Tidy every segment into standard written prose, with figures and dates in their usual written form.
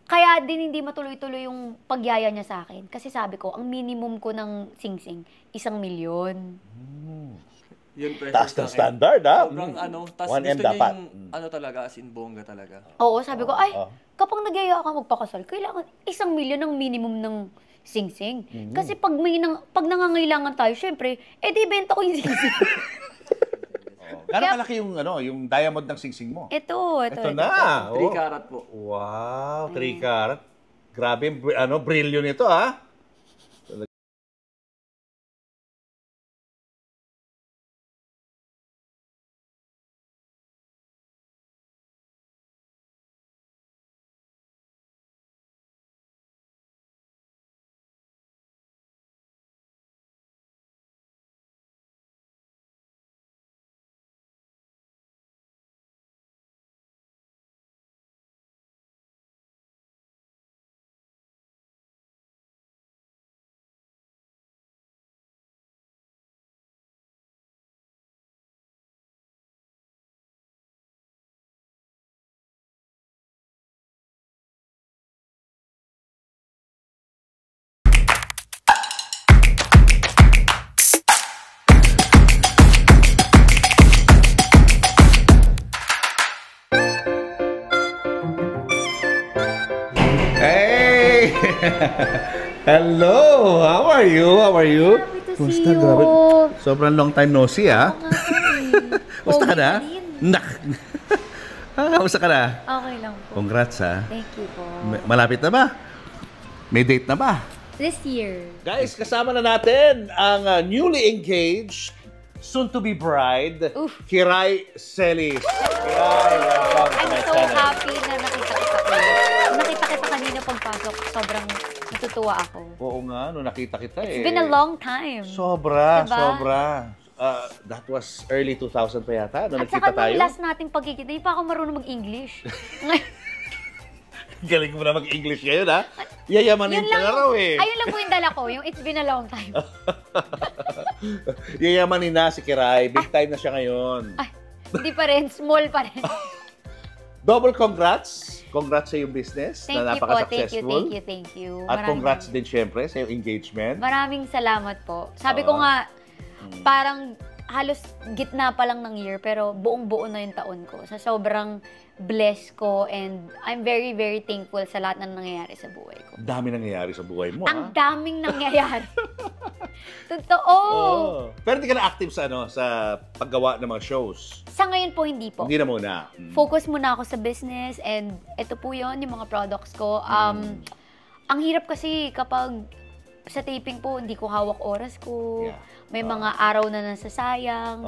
Kaya din hindi matuloy-tuloy yung pagyaya niya sa akin. Kasi sabi ko, ang minimum ko ng sing-sing, 1 milyon. Yung pressure Taas sa ng akin. standard, ha? Sobrang ano, tas 1M gusto niya dapat. yung ano talaga, as in bongga talaga. Oo, sabi ko, ay, kapag nagyaya ka magpakasal, kailangan 1 milyon ang minimum ng sing-sing. Kasi pag nangangailangan tayo, syempre, di benta ko yung sing-sing. Gano'ng kalaki yung, yung diamond ng singsing mo? Ito. Ito na. 3 karat po. Wow, 3 karat. Grabe, brilyo nito, ha? Hey! Hello! How are you? How are you? Happy to Kumusta? see you. Grabe. Sobrang long time no see, ha? Kumusta ka na? Nak! Kamusta ka na? Okay lang po. Congrats, ha? Thank you po. Malapit na ba? May date na ba? This year. Guys, kasama na natin ang newly engaged, soon-to-be bride, Kiray Celis. Kiray, welcome to I'm my so channel. happy na nakita kita ko. Nakita kita kanina pagpasok. Sobrang natutuwa ako. Oo nga, nakita kita It's been a long time. Sobra, Diba? sobra. That was early 2000 pa yata, At nagkita saka tayo. nung last nating pagkikita, hindi pa ako marunong mag-English. Galing mo na mag-English ngayon, ha? Yayamanin ka na raw, eh. Ayun lang po yung dala ko, yung it's been a long time. Yayamanin na si Kiray. Big time na siya ngayon. Ay, hindi pa rin, small pa rin. Double congrats. Congrats sa iyong business Thank na you po, napaka-successful. thank you. At congrats din syempre sa iyong engagement. Maraming salamat po. Sabi ko nga, parang halos gitna pa lang ng year, pero buong-buo na yung taon ko. So, sobrang blessed ko and I'm very, very thankful sa lahat ng nangyayari sa buhay ko. Ang dami nangyayari sa buhay mo, Ang daming nangyayari. Totoo! Pero hindi ka na active sa, sa paggawa ng mga shows. Sa ngayon po, hindi po. Hindi na muna. Focus muna ako sa business and ito po yun, yung mga products ko. Ang hirap kasi kapag sa taping po, hindi ko hawak oras ko. Yeah. May mga araw na nasasayang.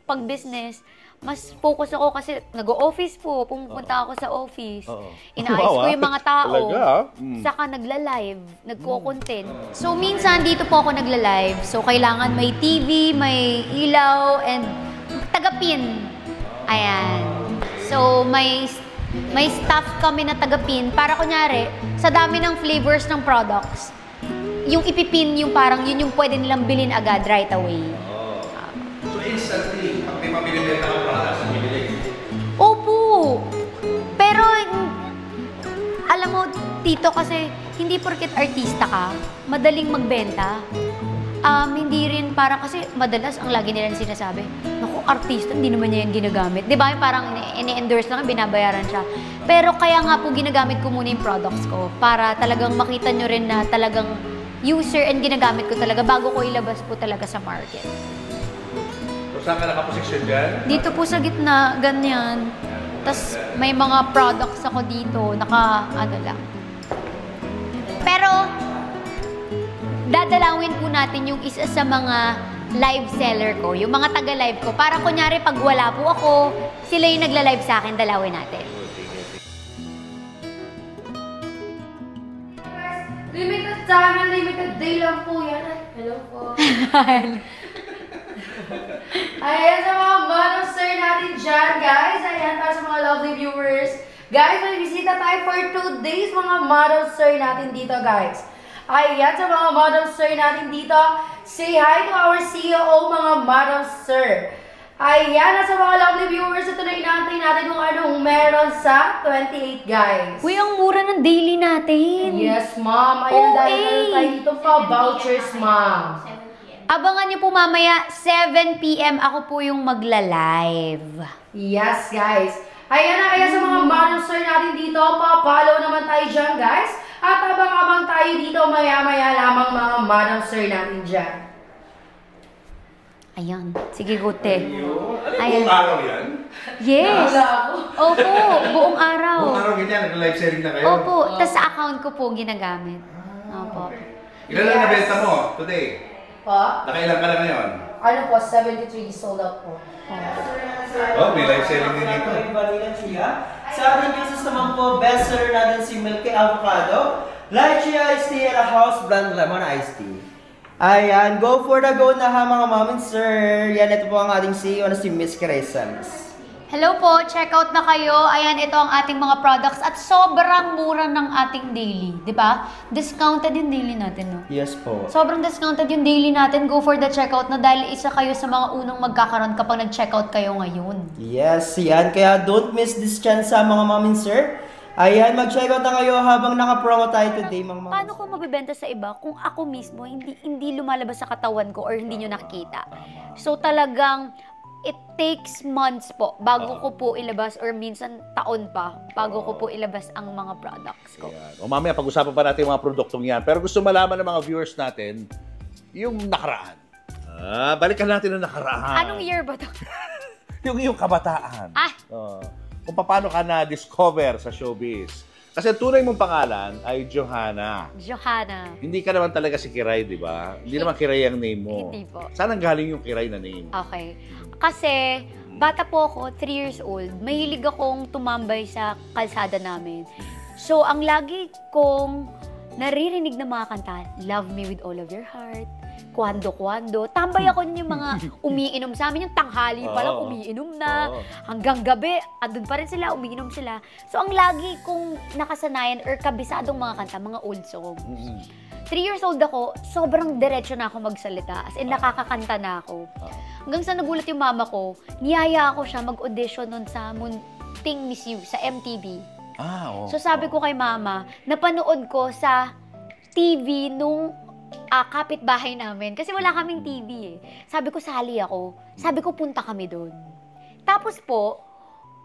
Pag business, mas focus ako kasi nag-o-office po. Pumunta ako sa office. Inaayos ko yung mga tao. Saka nagla-live, nagko-content. So, minsan dito po ako nagla-live. So, kailangan may TV, may ilaw, and taga-pin. Ayan. So, may staff kami na taga-pin. Para kunyari, sa dami ng flavors ng products, yung ipipin yung parang yun yung pwede nilang bilhin agad right away. So instantly, pag may mabili-benta kang products, bibili? Opo! Pero, alam mo, Tito, kasi hindi porket artista ka, madaling magbenta. Hindi rin parang kasi madalas ang lagi nilang sinasabi, naku, artista, hindi naman niya yan ginagamit. Di ba? Parang ini-endorse lang, binabayaran siya. Pero kaya nga po ginagamit ko muna yung products ko para talagang makita nyo rin na talagang user and ginagamit ko talaga bago ko ilabas po talaga sa market. So saan ka nakaposisyon dyan? Dito po sa gitna, ganyan. Tapos may mga products ako dito, ano lang. Pero, dadalawin po natin yung isa sa mga live seller ko, yung mga taga-live ko. Para kunyari, pag wala po ako, sila yung nagla-live sa akin, dalawin natin. Limited time and limited day lang po yan. Hello po. Ayan sa mga Madam Sir natin dyan, guys. Ayan para sa mga lovely viewers. Guys, may bisita tayo for 2 days, mga Madam Sir natin dito, guys. Ayan sa mga Madam Sir natin dito. Say hi to our CEO, mga Madam Sir. Ayan, nasa mga lovely viewers, ito na inaantay natin kung anong meron sa 28, guys. Uy, ang mura ng daily natin. Yes, ma'am. Ayan, dahil meron tayo dito pa vouchers, ma'am. Abangan niyo po mamaya, 7 p.m. ako po yung magla-live. Yes, guys. Ayan na, kaya sa mga Madam Sir natin dito, pa-follow naman tayo dyan, guys. At abang-abang tayo dito, maya-maya lamang mga Madam Sir natin dyan. Ayan. Sige, Gote. Ayan. Buong araw yan? Yes. Opo, buong araw. Buong araw ganyan, nag-live selling na kayo? Opo, tas sa account ko po ginagamit. Opo. Ilan lang nabenta mo today? Pa? Nakailan ka na ngayon? Ano po, 73 sold out po. Oh, may live selling din dito. Sa ating juices naman po, best seller natin si Milky Avocado, Light Chia Iced Tea at a House Blend Lemon Iced Tea. Ayan, go for the go na ha mga mom and sir. Yan, ito po ang ating CEO na si Miss Crescens. Hello po, check out na kayo. Ayan, ito ang ating mga products at sobrang mura ng ating daily, di ba? Discounted yung daily natin, no? Yes po. Sobrang discounted yung daily natin. Go for the checkout na dahil isa kayo sa mga unang magkakaroon kapag nag-checkout kayo ngayon. Yes, yan. Kaya don't miss this chance sa mga mom and sir. Ayan, mag-checkout na kayo habang naka-promo tayo today, mga mom. Paano ko mabibenta sa iba kung ako mismo hindi lumalabas sa katawan ko or hindi nyo nakikita? So talagang it takes months po bago ko po ilabas or minsan taon pa bago ko po ilabas ang mga products ko. Ayan. O mamaya pag-usapan pa natin yung mga produktong yan. Pero gusto malaman ng mga viewers natin yung nakaraan. Balikan natin ang nakaraan. Anong year ba to? yung kabataan. Ah! Kung paano ka na-discover sa showbiz. Kasi ang tunay mong pangalan ay Johanna. Johanna. Hindi ka naman talaga si Kiray, di ba? Hindi naman Kiray ang name mo. Hindi po. Saan ang galing yung Kiray na name? Okay. Kasi bata po ako, 3 years old. Mahilig akong tumambay sa kalsada namin. So, ang lagi kong naririnig na mga kanta, Love Me With All of Your Heart, Kwando-kwando. Tambay ako yung mga umiinom sa amin. Yung tanghali pa lang, umiinom na. Hanggang gabi, andun pa rin sila, umiinom sila. So, ang lagi kong nakasanayan or kabisadong mga kanta, mga old songs. 3 years old ako, sobrang diretso na ako magsalita. As in, nakakakanta na ako. Hanggang sa nagulat yung mama ko, niyaya ako siya mag-audition nun sa Munting Miss You, sa MTV. So, sabi ko kay mama, napanood ko sa TV nung kapitbahay namin. Kasi wala kaming TV eh. Sabi ko, sali ako. Sabi ko, punta kami doon. Tapos po,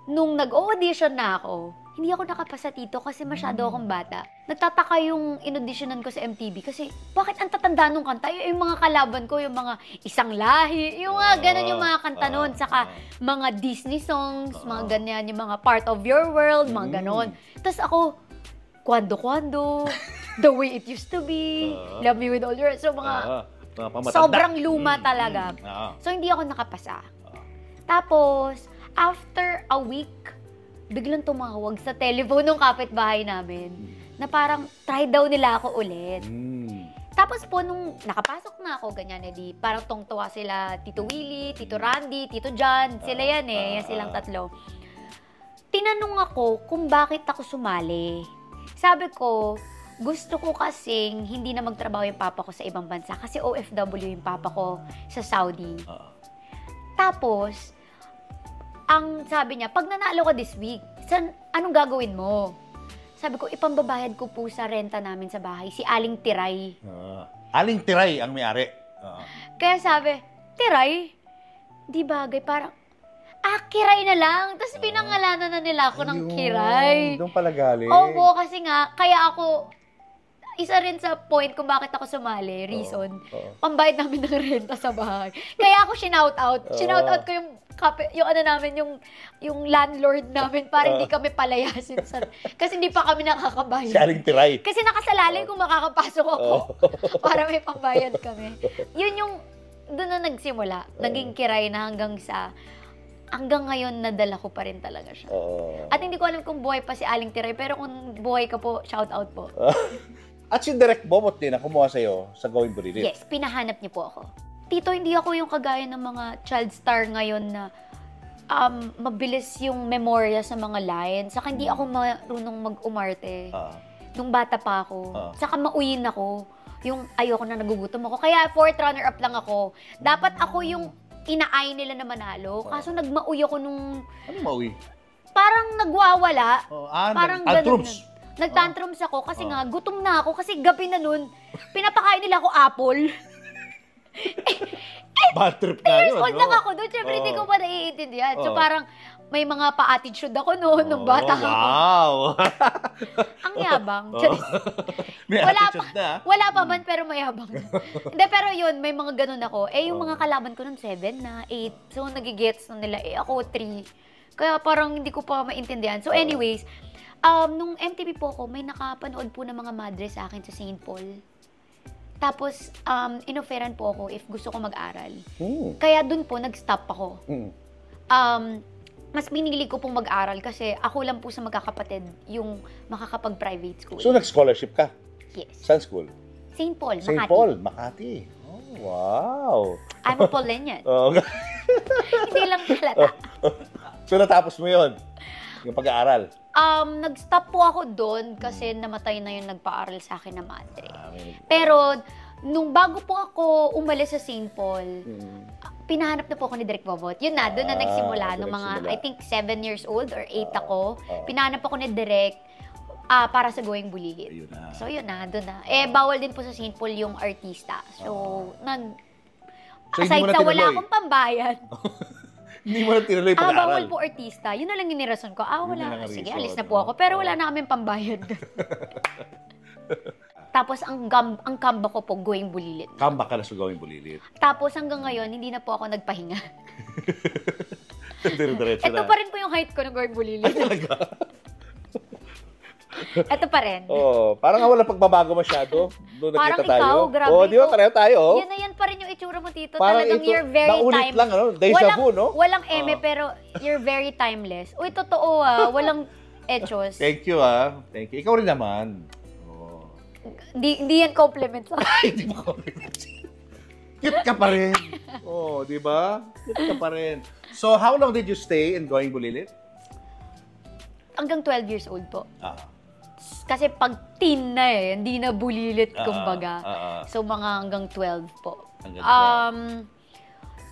nung nag-audition na ako, hindi ako nakapasa dito kasi masyado akong bata. Nagtataka yung in-auditionan ko sa MTV kasi bakit ang tatanda nung kanta? Yung mga kalaban ko, yung mga Isang Lahi, yung mga ganun yung mga kanta nun. Saka mga Disney songs, mga ganyan, yung mga Part of Your World, mga ganon. Tapos ako, Kwando-kwando, The Way It Used to Be, Love Me With All Your... So, mga sobrang luma talaga. So, hindi ako nakapasa. Tapos, after a week, biglang tumawag sa telephone ng kapitbahay namin na parang try daw nila ako ulit. Tapos po, nung nakapasok na ako, ganyan, edi parang tungtuwa sila, Tito Willie, Tito Randy, Tito John, sila yan eh, yan silang tatlo. Tinanong ako kung bakit ako sumali. Sabi ko, gusto ko kasing hindi na magtrabaho yung papa ko sa ibang bansa kasi OFW yung papa ko sa Saudi. Tapos, ang sabi niya, pag nanalo ka this week, anong gagawin mo? Sabi ko, ipambabayad ko po sa renta namin sa bahay, si Aling Tiray. Aling Tiray ang may-ari. Kaya sabi, Tiray? Di bagay, parang, Kiray na lang. Tapos pinangalanan na nila ako ng Kiray. Doon pala galing. Opo, kasi nga, kaya ako, isa rin sa point kung bakit ako sumali, reason, pambayad namin ng renta sa bahay. Kaya ako shinout out. Shinout out ko yung ano namin, yung landlord namin para hindi kami palayasin. Kasi hindi pa kami nakakabayad. Si Aling Tiray. Kasi nakasalalay kung makakapasok ako para may pambayad kami. Yun yung, doon na nagsimula. Naging Kiray na hanggang ngayon, nadala ko pa rin talaga siya. At hindi ko alam kung buhay pa si Aling Tiray, pero kung buhay ka po, shout out po. At si Direk Bomot din na kumuha sa'yo sa Going Bulilit. Yes, pinahanap niyo po ako. Tito, hindi ako yung kagaya ng mga child star ngayon na mabilis yung memorya sa mga lines. Saka hindi ako marunong mag-umarte. Nung bata pa ako. Saka mauyin ako. Yung ayoko na nagugutom ako. Kaya 4th runner-up lang ako. Dapat ako yung inaay nila na manalo. Kaso nagmauwi ako nung... Ano mauwi? Parang nagwawala. Parang tantrums. Nagtantrums ako kasi nga gutom na ako kasi gabi na nun, pinapakain nila ako apple. Bad trip na yun, old lang ako doon. Siyempre, hindi ko pa naiintindihan. So, parang may mga pa-attitude ako noon nung bata ako. Wow! Ang yabang. May attitude na. Wala pa man, pero mayabang na. Hindi, pero yun, may mga ganun ako. Yung mga kalaban ko nun, 7 na, 8. So, nagigets na nila. Ako, 3. Kaya parang hindi ko pa maintindihan. So, anyways, nung MTV po ako, may nakapanood po ng mga madre sa akin sa St. Paul. Tapos, inofferan po ako if gusto ko mag-aral. Kaya dun po, nag-stop ako. Mas pinili ko pong mag-aral kasi ako lang po sa magkakapatid yung makakapag-private school. So, nag-scholarship ka? Yes. Saan school? St. Paul, St. Makati. Paul, Makati. Oh, wow. I'm a Polenian. Okay. Hindi lang halata. So, natapos mo yun? Yung pag-aaral? Nag-stop po ako doon kasi namatay na yung nagpa-aral sa akin na madre. Pero, nung bago po ako umalis sa St. Paul, pinahanap na po ako ni Direk Bobot. Yun na, doon na nagsimula. Nung mga, I think, 7 years old or 8 ako. Pinahanap ako ni Direk para sa Going Bulilit. Ayun na. So, yun na, doon na. Bawal din po sa St. Paul yung artista. So, aside sa wala akong pambayad. Hindi mo na tinuloy pag-aaral. Bawal po artista. Yun na lang yung nirason ko. Wala. Sige, alis na po ako. Pero wala na kaming pambayad. Tapos, ang kamba ko po, Going Bulilit. Kamba ka na sa Going Bulilit. Tapos, hanggang ngayon, hindi na po ako nagpahinga. Dire-diretso na. Ito pa rin po yung height ko ng Going Bulilit. Ay, talaga? Ito pa rin. Parang nga wala pagbabago masyado. Doon Parang nakita tayo. ikaw, grabe. Di ba? Pareho tayo. Yan na yan pa rin yung itsura mo, Tito. Parang Talagang ito, you're very naulit lang, ano? Deja vu, no? Walang eme, pero you're very timeless. Uy, totoo walang echos. Thank you, Thank you. Ikaw rin naman. Hindi yan compliment sa akin. Hindi mo compliment. Cute ka pa rin. Di ba? Cute ka pa rin. So, how long did you stay in Going Bulilit? Hanggang 12 years old po. Kasi pag teen na hindi na bulilit, kumbaga. So, mga hanggang 12 po.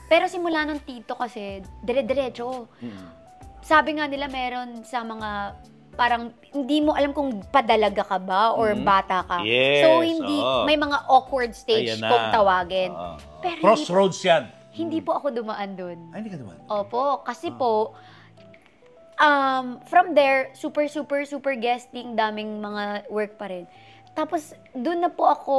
Pero simula nung tito kasi, dire-diretso. Sabi nga nila meron sa mga, parang hindi mo alam kung padalaga ka ba or bata ka. Yes, so, hindi, may mga awkward stage kung tawagin. Pero crossroads yan. Hindi po ako dumaan dun. Ay, hindi ka dumaan? Opo, kasi po, from there, super guesting, daming mga work pa rin. Tapos, doon na po ako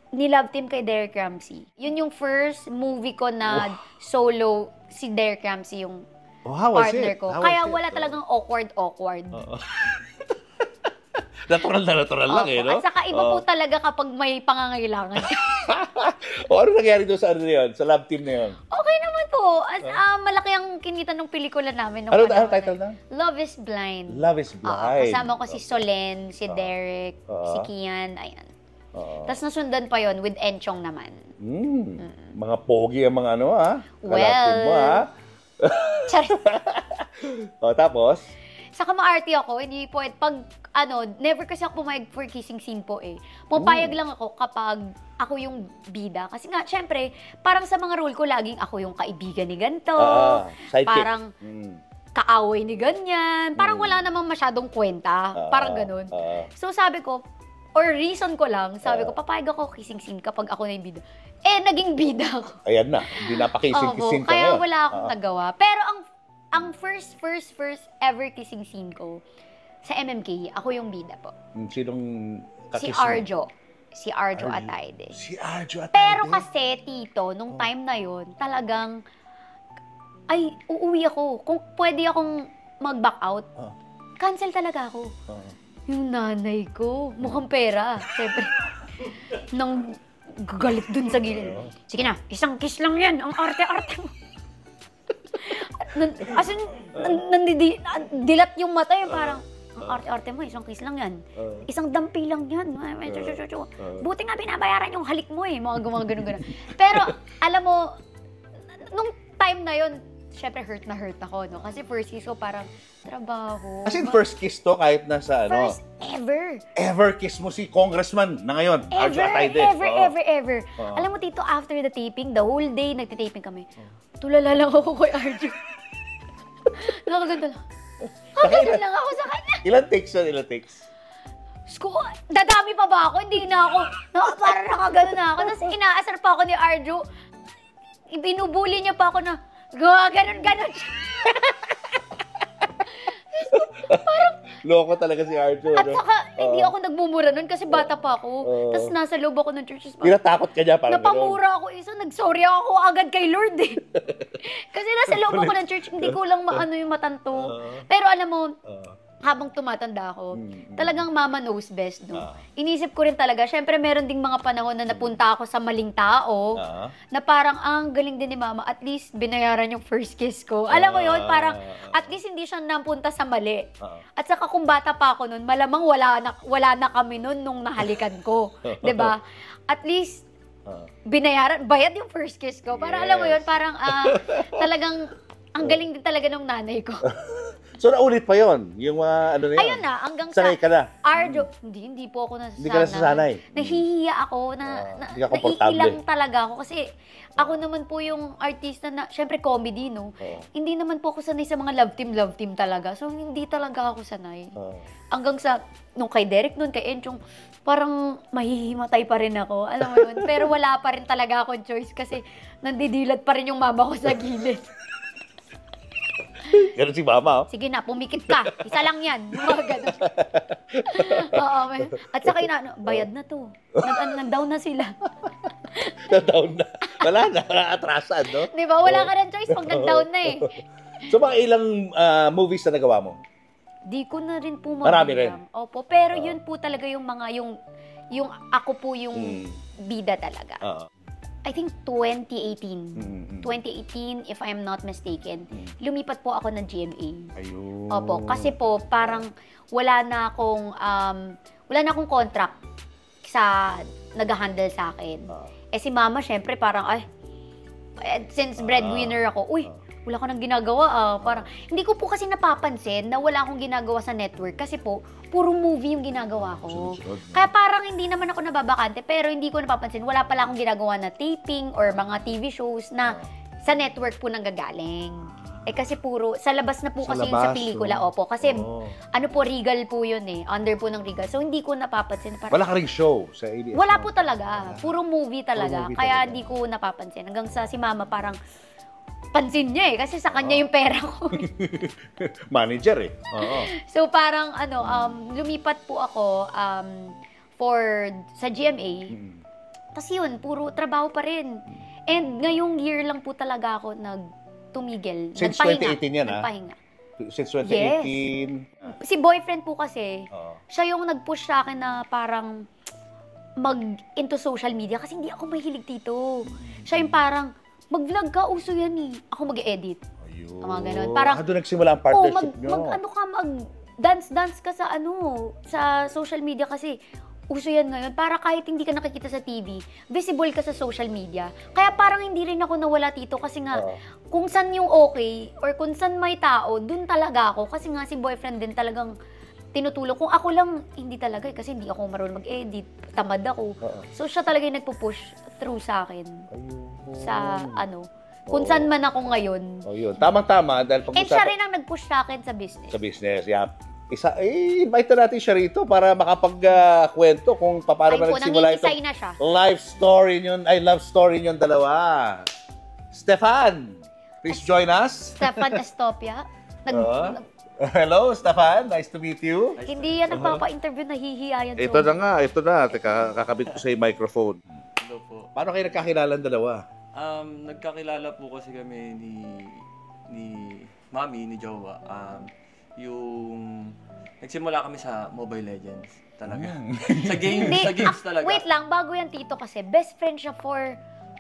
ni-love team kay Derek Ramsey. Yun yung first movie ko na solo, si Derek Ramsey yung partner ko. Kaya wala talagang awkward. Natural lang no? At saka iba po talaga kapag may pangangailangan. Ano nangyari doon sa sa love team na yun? Okay naman po. Malaki ang kinita ng pelikula namin. Ano title na? Love is Blind. Love is Blind. Kasama ko si Solen, si Derek, si Kian, ayan. Tapos nasundan pa yon with Enchong naman. Mga pogi ang mga kalapin mo, Tapos? Saka maarte ako, hindi po, never kasi ako pumayag for kissing scene po Pumapayag lang ako kapag ako yung bida. Kasi nga, syempre, parang sa mga role ko, laging ako yung kaibigan ni ganito. Parang kaaway ni ganyan. Parang wala namang masyadong kwenta. Parang ganun. So sabi ko, or reason ko lang, sabi ko, papayag ako kissing scene kapag ako na yung bida. Naging bida ako. Ayan na, hindi napakissing-kissing ka kaya ngayon. wala akong nagawa. Pero ang first ever kissing scene ko, sa MMK, ako yung bida po. Sinong Si kakiss Arjo. Si Arjo Atayde. Si Arjo Atayde? Pero kasi, Tito, nung time na yon talagang, uuwi ako. Kung pwede akong mag-back out, cancel talaga ako. Yung nanay ko, mukhang pera. Siyempre, nang galit dun sa gilid. Sige na, isang kiss lang yan. Ang arte-arte mo. As in, dilat yung mata yung parang, ang arte-arte mo, isang kiss lang yan. Isang dampi lang yan. Buti nga binabayaran yung halik mo mga ganun-ganun. Pero, alam mo, nung time na yon syempre hurt na hurt ako, no? Kasi first kiss ko parang trabaho. As in first kiss to kahit nasa First Ever kiss mo si congressman na ngayon? Arjo Atayde. Ever. Alam mo, Tito, after the taping, the whole day, nagtitaping kami. Tulala lang ako kay Arjo. Nakaganda lang. Nakaganda lang ako sa kanya. Ilan takes? Dadami pa ba ako? Hindi na ako. Parang nakagano na ako. Tapos inaasar pa ako ni Arjo. Ibinubuli niya pa ako na, ganon. Loko talaga si Arjo. At saka, hindi ako nagmumura nun kasi bata pa ako. Tapos nasa loob ako ng church. Tinatakot ka niya parang napamura ako isa. Nag-sorry ako agad kay Lord eh. Kasi nasa loob ako ng church, hindi ko lang maano yung matanto. Pero alam mo, habang tumatanda ako, talagang mama knows best, no? Inisip ko rin talaga, syempre meron ding mga panahon na napunta ako sa maling tao, na parang, ang galing din ni mama, at least binayaran yung first kiss ko. Alam mo yun, parang, at least hindi siya napunta sa mali. At saka kung bata pa ako nun, malamang wala na kami nun nung nahalikan ko. 'Di ba? At least, bayad yung first kiss ko. Para alam mo yun, parang, talagang, ang galing din talaga ng nanay ko. So, naulit pa yon yung mga ano na yun? Ayun na, hanggang sa sanay ka na? Arjo, hindi po ako nasasanay. Hindi ka nasasanay? Nahihiya ako, naiilang talaga ako. Kasi ako naman po yung artista na, syempre comedy, no? Hindi naman po ako sanay sa mga love team talaga. So, hindi talaga ako sanay. Hanggang sa, nung kay Derek nun, kay Enchong, parang mahihimatay pa rin ako. Alam mo yun? Pero wala pa rin talaga akong choice kasi nandidilat pa rin yung mama ko sa gilid. Ganun si mama, oh. Sige na, pumikit ka. Isa lang yan. Mga ganun. Oo, at saka bayad na to. Nag-down na sila. Nag-down na. Wala na, atrasan, no? Di ba? Wala ka rin choice pag nag-down na eh. So, mga ilang movies na nagawa mo? Di ko na rin po Marami rin. Opo, pero yun po talaga yung mga, yung ako po yung bida talaga. I think 2018. 2018, if I'm not mistaken, lumipat po ako ng GMA. Ayun. Opo, kasi po parang wala na akong contract sa nag-handle sa akin. Si mama, syempre parang, since breadwinner ako, wala ko nang ginagawa. Parang, hindi ko po kasi napapansin na wala akong ginagawa sa network kasi po, puro movie yung ginagawa ko. Kaya parang hindi naman ako nababakante, pero hindi ko napapansin, wala pala akong ginagawa na taping or mga TV shows na sa network po nanggagaling. Kasi puro, sa labas na po kasi yung sa pelikula, opo. Kasi, ano po, Regal po yun eh. Under po ng Regal. So, hindi ko napapansin. Parang, wala ka ring show sa ABS? Wala po talaga. Puro movie talaga. Kaya hindi ko napapansin. Hanggang sa si mama parang, pansin niya eh, kasi sa kanya yung pera ko. Manager eh. So parang lumipat po ako sa GMA. Tapos yun, puro trabaho pa rin. And ngayong year lang po talaga ako tumigil. Since nagpahinga. 2018 yan, nagpahinga. Since 2018. Yes. Si boyfriend po kasi, siya yung nag-push sa akin na parang into social media kasi hindi ako mahilig dito. Siya yung parang, mag-vlog ka, uso yan eh. Ako mag-edit. Ayun. Mga ganun. Parang, doon nagsimula ang partnership nyo. Mag-dance ka sa social media kasi uso yan ngayon. Para kahit hindi ka nakikita sa TV, visible ka sa social media. Kaya parang hindi rin ako nawala dito kasi nga, kung saan yung okay or kung saan may tao, dun talaga ako. Kasi nga si boyfriend din talagang tinutulong. Kung ako lang, hindi talaga eh, kasi hindi ako marunong mag-edit. Tamad ako. So siya talaga yung nagpo-push through sa akin. Sa kung saan man ako ngayon. Yun. Tamang-tama dahil pag-usapan. And siya rin ang nag-push sa akin sa business. Sa business, yeah. Invite natin siya rito para makapag-kwento kung paano ba nagsimula ito. Na siya. Love story nyo dalawa. Stefan, please join us. Stefan Estopia. Hello, Stefan. Nice to meet you. Hindi yan nagpapa-interview, nahihiya yan. Ito na. Teka, kakabit ko sa microphone. Hello po. Paano kayo nagkakilala ang dalawa? Nagkakilala po kasi kami ni Mami, ni Jowa. Nagsimula kami sa Mobile Legends talaga. sa games talaga. Wait lang, bago yan Tito kasi, best friend siya for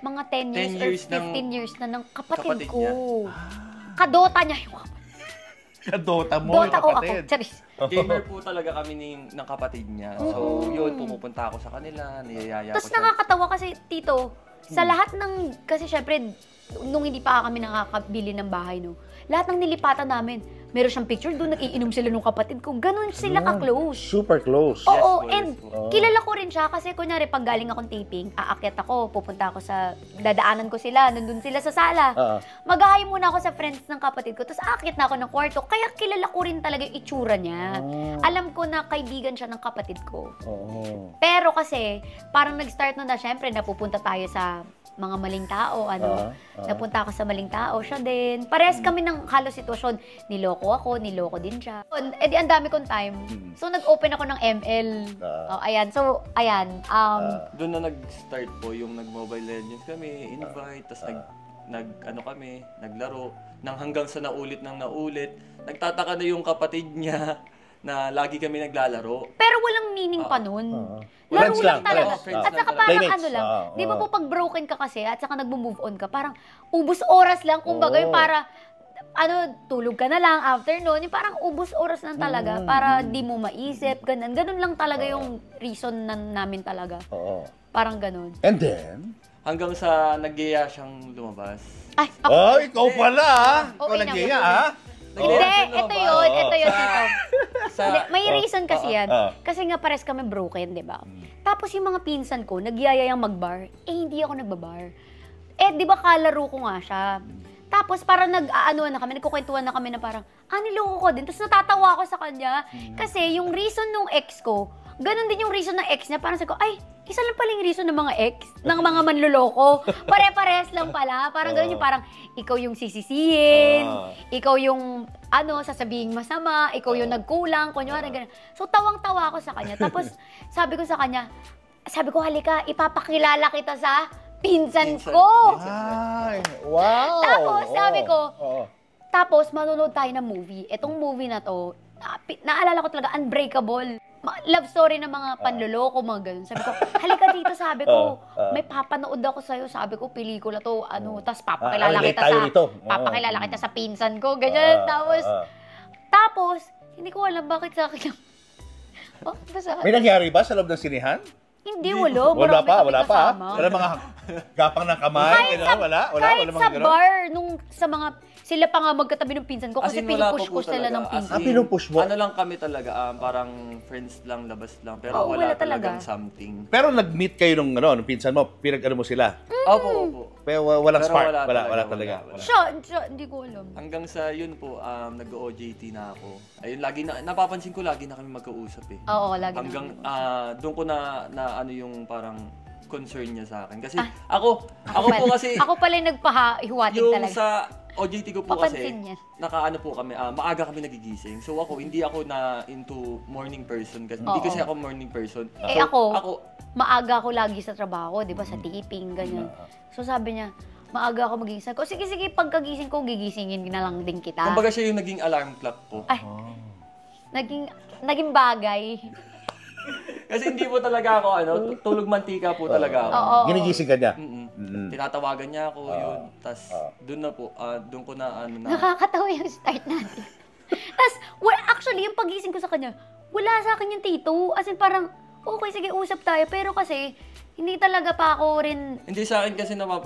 mga 10 years or 15 years na ng kapatid ko. Kadota niya yung kapatid. Kadota mo yung kapatid. Charis. Gamer po talaga kami ng kapatid niya. So, yun, pumupunta ako sa kanila, niyayaya ko siya. Tapos nakakatawa kasi, Tito, sa lahat kasi syempre, nung hindi pa kami nakakabili ng bahay, no, lahat ng nilipatan namin, meron siyang picture doon, nag-iinom sila nung kapatid ko. Ganon sila ka-close. Super close. Oo, po, and yes po. kilala ko rin siya kasi kunyari pag galing akong taping, aakyat ako, pupunta ako sa, dadaanan ko sila, nandun sila sa sala. Mag-ahay muna ako sa friends ng kapatid ko, tapos aakyat na ako ng kwarto. Kaya kilala ko rin talaga yung itsura niya. Alam ko na kaibigan siya ng kapatid ko. Pero kasi, parang nag-start na syempre, napupunta tayo sa mga maling tao, napunta ako sa maling tao, siya din. Parehas kami ng halos sitwasyon. Niloko ako, niloko din siya. Eh di, ang dami kong time. So, nag-open ako ng ML. Ayan. So, ayan. Doon na nag-start po yung nag-Mobile Legends kami, invite, tapos kami, naglaro. Nang hanggang sa naulit. Nagtataka na yung kapatid niya na lagi kami naglalaro. Pero walang meaning pa nun. Laro Friends lang lang, talaga. friends. At saka Friends. parang Playmates. ano lang, di ba po pag broken ka kasi at saka nagmo-move on ka, parang ubus oras lang, kumbaga yung para, tulog ka na lang after noon, yung parang ubus oras lang talaga para di mo maisip, ganun. Ganun lang talaga yung reason namin talaga. Parang ganun. And then? Hanggang sa nagyaya siyang lumabas. Ay, ako. Oh, ikaw pala Ikaw Okay nag-iya Hindi, ito yun, Tito. Hindi, may Oh, reason kasi yan. Kasi nga pares kami broken, di ba? Tapos yung mga pinsan ko, nagyayayang mag-bar. Eh, hindi ako nagbabar. Eh, di ba kalaro ko nga siya. Tapos parang nagkukwentuhan na kami na parang, niloko ko din. Tapos natatawa ako sa kanya. Kasi yung reason nung ex ko, ganun din yung reason ng ex niya. Parang sabi ko, ay, isa lang pala yung reason ng mga ex, ng mga manloloko. Pare-pares lang pala. Parang ganun yung parang, ikaw yung sisisihin, ikaw yung, sasabihin masama, ikaw yung nagkulang, kunyari, ganun. So, tawang-tawa ako sa kanya. Tapos, sabi ko, halika, ipapakilala kita sa pinsan ko. Ay, wow! Tapos, sabi ko, tapos, manonood tayo ng movie. Etong movie na to, naalala ko talaga, Unbreakable. Love story ng mga panloloko, mga ganun. Sabi ko, halika dito, sabi ko, may papanood ako sa'yo. Sabi ko, pelikula to, tapos papakilala kita sa pinsan ko, ganyan. Tapos, hindi ko alam bakit sa akin. May nangyari ba sa loob ng sinihan? Hindi, wala. Wala pa. Kasama. Wala mga gapang ng kamay, wala Kahit mga sa gano'n? bar, sa mga, sila pa nga magkatabi ng pinsan ko kasi As in, wala pinupush pa po ko sila talaga. ng pinsan. As in, pinupush mo? Ano lang kami talaga, parang friends lang, labas lang, pero Oo, wala wala talaga. talagang something. Pero nag-meet kayo nung pinsan mo, pinag-ano mo sila. Opo. Pero walang Pero spark. wala Wala talaga. talaga. Siya, hindi ko alam. Hanggang sa yun po, nag-OJT na ako. Ayun, napapansin ko lagi na kami magkausap eh. Oo, lagi Hanggang naman. doon ko na ano yung parang concern niya sa akin. Kasi ako po kasi Ako pala yung nagpahiwatig yung talaga. sa OJT ko po Papansin kasi niya. nakaano po kami, maaga kami nagigising. So hindi ako na into morning person kasi hindi Oo. kasi ako morning person. Eh ako, maaga ako lagi sa trabaho, di ba, sa taping, ganyan. So sabi niya, maaga ako magising. Ko, sige, pagkagising ko, gigisingin na lang din kita. Kumbaga siya yung naging alarm clock ko. Ay, naging bagay. Kasi hindi po talaga ako, tulog mantika po talaga ako. Oo. Ginigising ka niya? Tinatawagan niya ako, yun. Tapos, doon na po, doon ko na, Nakakatawa yung start natin. Tapos, actually, yung pagising ko sa kanya, wala sa akin yung tito. As in, parang, okay, sige, usap tayo. Pero kasi, hindi talaga pa ako rin... Hindi sa akin kasi ano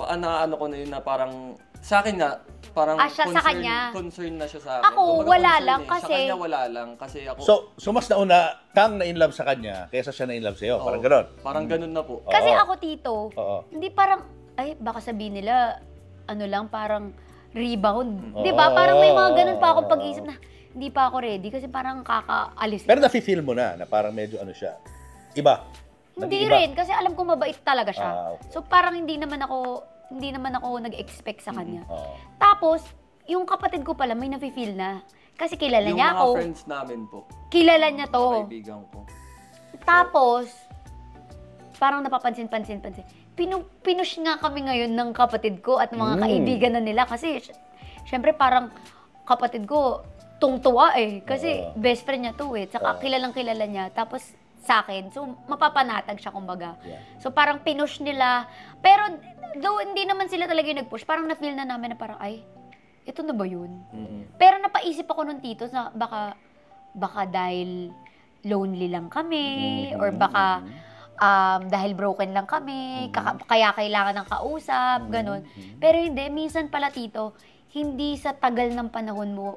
ko na yun na parang, sa akin nga, parang siya sa kanya. concern na siya sa akin. Ako, Kumbaga, wala concern lang eh. kasi- Sa kanya wala lang kasi ako... So mas nauna kang na-inlove sa kanya kaysa siya na-inlove sa'yo. Parang gano'n. Parang ganun na po. Kasi Oo. ako, tito, Oo. hindi parang, baka sabihin nila, parang rebound. Di ba? Parang may mga ganun pa akong pag-iisip na, hindi pa ako ready kasi parang kakaalis. Pero nafe-feel mo na parang medyo siya. Iba. Hindi Nag-iiba. rin, kasi alam ko mabait talaga siya. Okay. So parang hindi naman ako nag-expect sa kanya. Oo. Tapos, yung kapatid ko pala, may nafe-feel na. Kasi kilala Yung niya mga ako. friends namin po, Kilala niya to. kaibigan ko. Tapos, parang napapansin-pansin. Pinush nga kami ngayon ng kapatid ko at mga kaibigan na nila. Kasi, syempre parang kapatid ko, tungtuwa eh. Kasi best friend niya to eh. Tsaka kilalang-kilala niya. Tapos, sa akin. So, mapapanatag siya, kumbaga. Yeah. So, parang pinush nila. Pero, though hindi naman sila talaga yung nag-push, parang na-feel na namin na parang, ay, ito na ba yun? Pero napaisip ako nung tito na baka dahil lonely lang kami, or baka dahil broken lang kami, kaya kailangan ng kausap, ganun. Pero hindi, minsan pala tito, hindi sa tagal ng panahon mo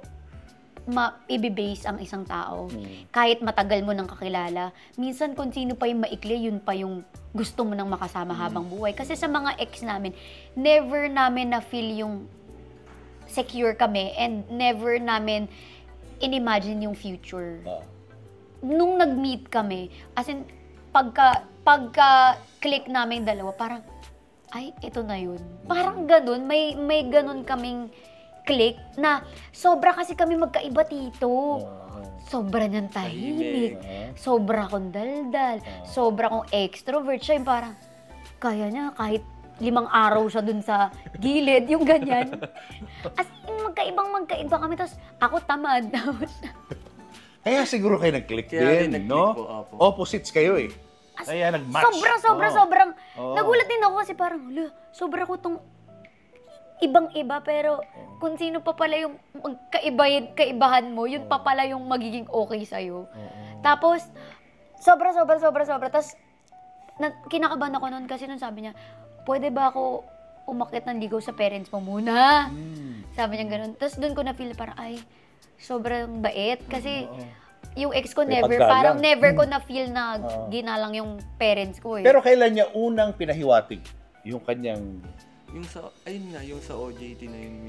i-base ang isang tao. Kahit matagal mo nang kakilala, minsan kung sino pa yung maikli, yun pa yung gusto mo nang makasama habang buhay. Kasi sa mga ex namin, never namin na-feel yung secure kami and never namin in-imagine yung future. Nung nag-meet kami, as in, pagka-click namin dalawa, parang, ay, ito na yun. Parang ganun, may ganun kaming click na sobra kasi kami magkaiba tito. Sobra niyang tahimik. Sobra kong daldal. Sobra kong extrovert. Siya yung parang, kaya niya kahit 5 araw siya dun sa gilid, yung ganyan. As in, magkaiba kami. Tapos ako tamad. Kaya siguro kayo nag-click Kaya din, nag-click no? po, apo. Opposites kayo eh. Kaya nag-match. Sobrang. Nagulat din ako kasi parang, sobra ko tong ibang-iba, pero kung sino pa pala yung kaibahan mo, yun pa pala yung magiging okay sa'yo. Tapos, sobra. Tapos, kinakabahan ako noon kasi nung sabi niya, pwede ba ako umakyat ng ligaw sa parents mo muna? Sabi niya ganun. Tapos doon ko na-feel parang, ay, sobrang bait. Kasi, yung ex ko parang never ko na-feel na ginalang yung parents ko eh. Pero kailan niya unang pinahiwatig yung kanyang... Yung sa OJT na yun.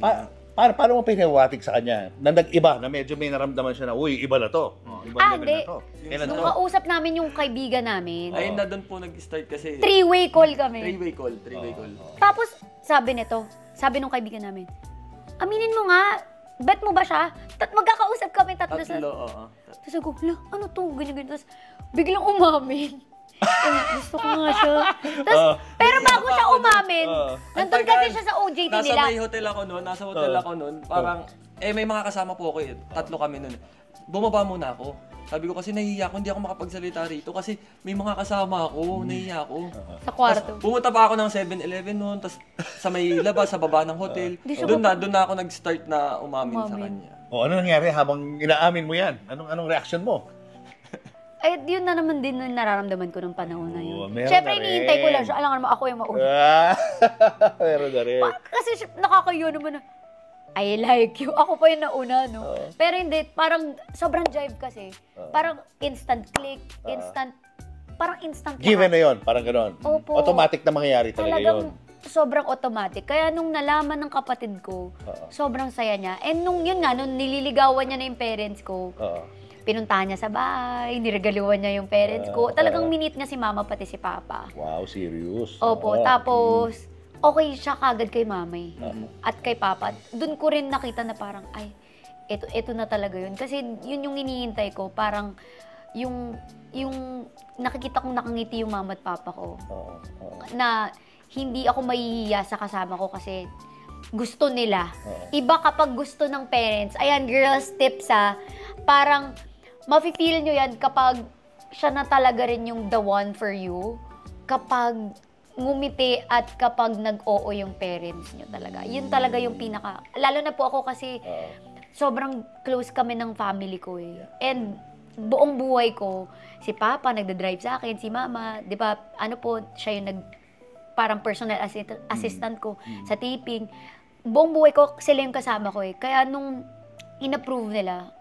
Paano mo pinahiwatig sa kanya? Na nag-iba, na medyo may naramdaman siya na, uy, iba na to. Ibang level na to. Kailan Nung to? kausap namin yung kaibigan namin, Ayun na doon po nag-start kasi. 3-way call kami. 3-way call. Tapos, sabi nung kaibigan namin, aminin mo nga, bet mo ba siya? Magkakausap kami tatlo. Tapos ako, ano to? Ganyan. Tapos, biglang umamin. Gusto ko nga siya. Tapos, pero bago siya umamin, nandun kasi siya sa OJT nila. Nasa hotel ako noon. Parang, may mga kasama po ako eh. 3 kami noon. Bumaba muna ako. Sabi ko kasi nahihiya ako, hindi ako makapagsalita rito kasi may mga kasama ako, nahihiya ako. Sa kwarto. Tas, pumunta pa ako ng 7-Eleven noon, tapos sa may labas, sa baba ng hotel. Doon na ako nag-start na umamin sa kanya. Ano nangyari habang inaamin mo yan? Anong reaction mo? Ay, yun na naman din yung nararamdaman ko ng panahon na yun. Meron Siyempre, na rin. iniintay ko lang siya. Alam naman, ako yung mauna. Meron na rin. Kasi nakakayo naman na, I like you. Ako pa yung nauna, no? Pero hindi, parang sobrang jive kasi. Parang instant click, parang instant Given na yun, parang gano'n. Opo. Automatic na mangyayari talaga yun. Sobrang automatic. Kaya nung nalaman ng kapatid ko, sobrang saya niya. And nung nililigawan niya na yung parents ko, pinuntahan niya sa bahay, niregaluhan niya yung parents ko. Talagang minit niya si mama pati si papa. Wow, serious. Opo, tapos okay siya kagad kay mamay at kay papa. Doon ko rin nakita na parang, ay, ito na talaga yun. Kasi yun yung hinihintay ko, parang yung nakikita kong nakangiti yung mama at papa ko. Na hindi ako mahihiya sa kasama ko kasi gusto nila. Iba kapag gusto ng parents. Ayan, girls tips parang mafe-feel nyo yan kapag siya na talaga rin yung the one for you. Kapag ngumiti at kapag nag-oo yung parents nyo talaga. Yun talaga yung pinaka... Lalo na po ako kasi sobrang close kami ng family ko eh. And buong buhay ko, si Papa nagda-drive sa akin, si Mama, di ba, siya yung parang personal assistant ko sa taping. Buong buhay ko, sila yung kasama ko eh. Kaya nung in-approve nila,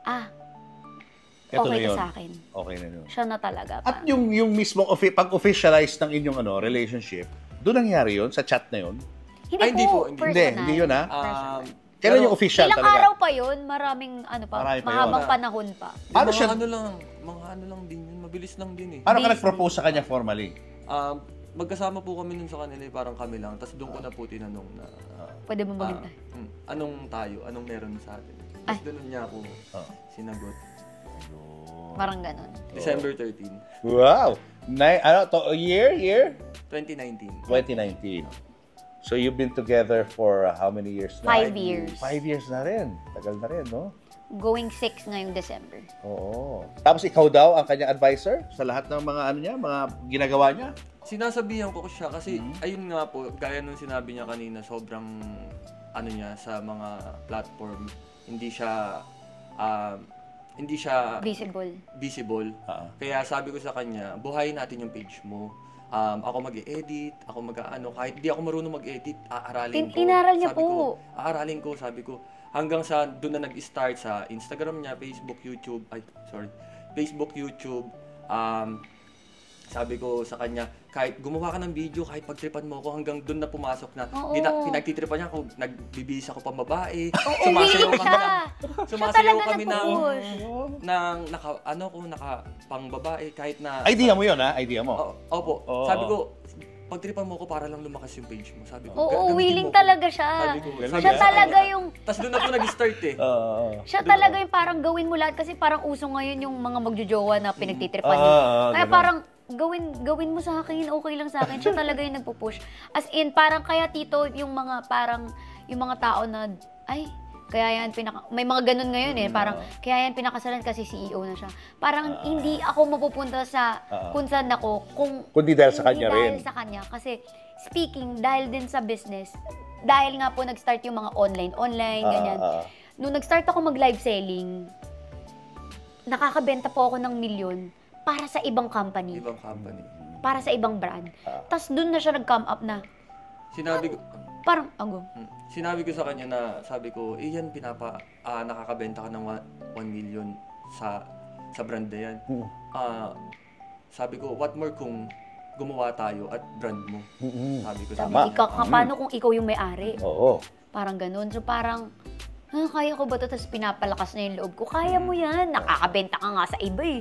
okay na sa akin. Okay na yun. Siya na talaga. At yung mismong pag-officialize ng inyong relationship, doon nangyari yun? Sa chat na yun? Hindi po. Personal. Hindi yun Personal. Kailan yung official ilang talaga? araw pa yun, maraming mahabang panahon pa. Paano siya? Mga ano lang din yun, mabilis lang din eh. Paano ka nag-propose sa kanya formally? Magkasama po kami nun sa kanila, parang kami lang. Tapos doon ko na po tinanong na, Pwede mo maging tayo. anong tayo? Anong meron sa atin? Tapos doon niya ako sinagot. Parang ganun. December 13, Wow! Year? 2019. 2019. So you've been together for how many years now? 5 years. 5 years na rin. Tagal na rin, no? Going 6 ngayong December. Oo. Tapos ikaw daw ang kanyang advisor sa lahat ng mga mga ginagawa niya? Sinasabihan ko siya kasi ayun nga po, gaya nung sinabi niya kanina, sobrang niya sa mga platform, hindi siya visible. Kaya sabi ko sa kanya, buhayin natin yung page mo. Ako mag-e-edit, ako kahit di ako marunong mag-edit, aaralin ko. Inaral niya sabi po. Aaralin ko, sabi ko. hanggang sa doon na nag-start sa Instagram niya, Facebook, YouTube. Sabi ko sa kanya, kahit gumawa ka ng video, kahit pagtripan mo ako, hanggang doon na pumasok na. Pinagtitripan niya ako, nagbibihis ako pambabae. Sumasayaw kami naka pangbabae, kahit na... Idea mo yun, ha? Idea mo? Opo. Sabi ko, pagtripan mo ako para lang lumakas yung page mo. Sabi ko, willing talaga siya. Siya talaga yung... Tapos doon na po nag-start eh. Siya talaga yung parang gawin mo lahat kasi parang uso ngayon yung mga magjojowa na pinagtitripan niya. Kaya parang gawin mo sa akin, okay lang sa akin. Siya talaga yung nagpo-push. As in, parang kaya tito, yung mga tao na, kaya yan may mga ganun ngayon eh, parang kaya yan pinakasalan kasi CEO na siya. Parang hindi ako mapupunta sa kung saan ako, kundi dahil sa kanya rin. Dahil sa kanya. Kasi speaking, dahil din sa business, dahil nga po nag-start yung mga online, ganyan. Nung nag-start ako mag-live selling, nakakabenta po ako ng milyon para sa ibang company. Para sa ibang brand. Tapos dun na siya nag-come up na, sinabi ko, parang, sinabi ko sa kanya na, sabi ko, yan, nakakabenta ka ng 1 million sa brand na yan. Sabi ko, what more kung gumawa tayo at brand mo? Sabi ko, paano kung ikaw yung may-ari? Oo. Parang ganun. So parang, kaya ko ba ito? Tapos pinapalakas na yung loob ko. Kaya mo yan. Nakakabenta ka nga sa iba eh.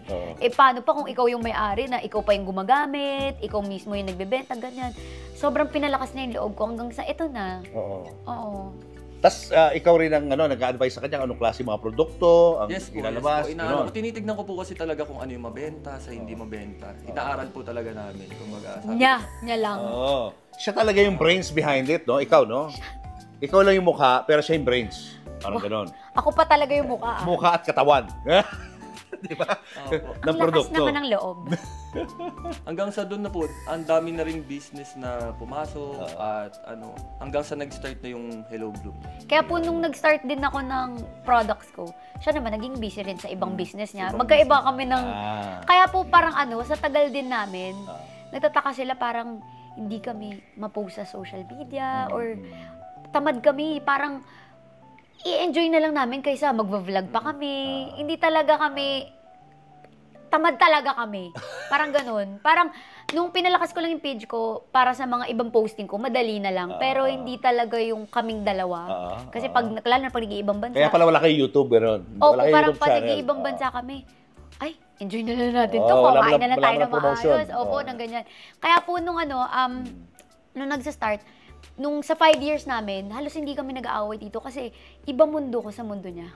Paano pa kung ikaw yung may-ari na ikaw pa yung gumagamit, ikaw mismo yung nagbebenta, ganyan. Sobrang pinalakas na yung loob ko hanggang sa ito na. Oo. Tapos ikaw rin ang nag-a-advise sa kanya anong klase mga produkto, ang ilalabas. Tinitignan ko po kasi talaga kung ano yung mabenta, sa hindi mabenta. Inaaral po talaga namin. Niya lang. Siya talaga yung brains behind it, no? Ikaw, no? Ikaw lang yung mukha, pero siya yung brains. Parang gano'n. Ako pa talaga yung mukha. Mukha at katawan. Di ba? Ng produkto. Ang lakas naman ng loob. Hanggang sa doon na po, ang dami na ring business na pumasok at hanggang sa nag-start na yung Hello Bloom. Kaya po nung nag-start din ako ng products ko, siya naman naging busy rin sa ibang business niya. Magkaiba kami ng... Kaya po parang sa tagal din namin, nagtataka sila parang hindi kami ma-post sa social media or tamad kami. Parang i-enjoy na lang namin kaysa magva-vlog pa kami. Hindi talaga kami, tamad talaga kami. Parang ganun. Parang, nung pinalakas ko lang yung page ko, para sa mga ibang posting ko, madali na lang. Pero hindi talaga yung kaming dalawa. Kasi lalo na pag nag-iibang bansa. Kaya pala wala kayo YouTube, gano'n. Opo, parang pag nag-iibang bansa kami, enjoy na lang natin to. Kumain na lang tayo ng maayos. Opo, nang ganyan. Kaya po nung nung nagsa-start, nung sa 5 years namin, halos hindi kami nag-aaway dito kasi iba mundo ko sa mundo niya.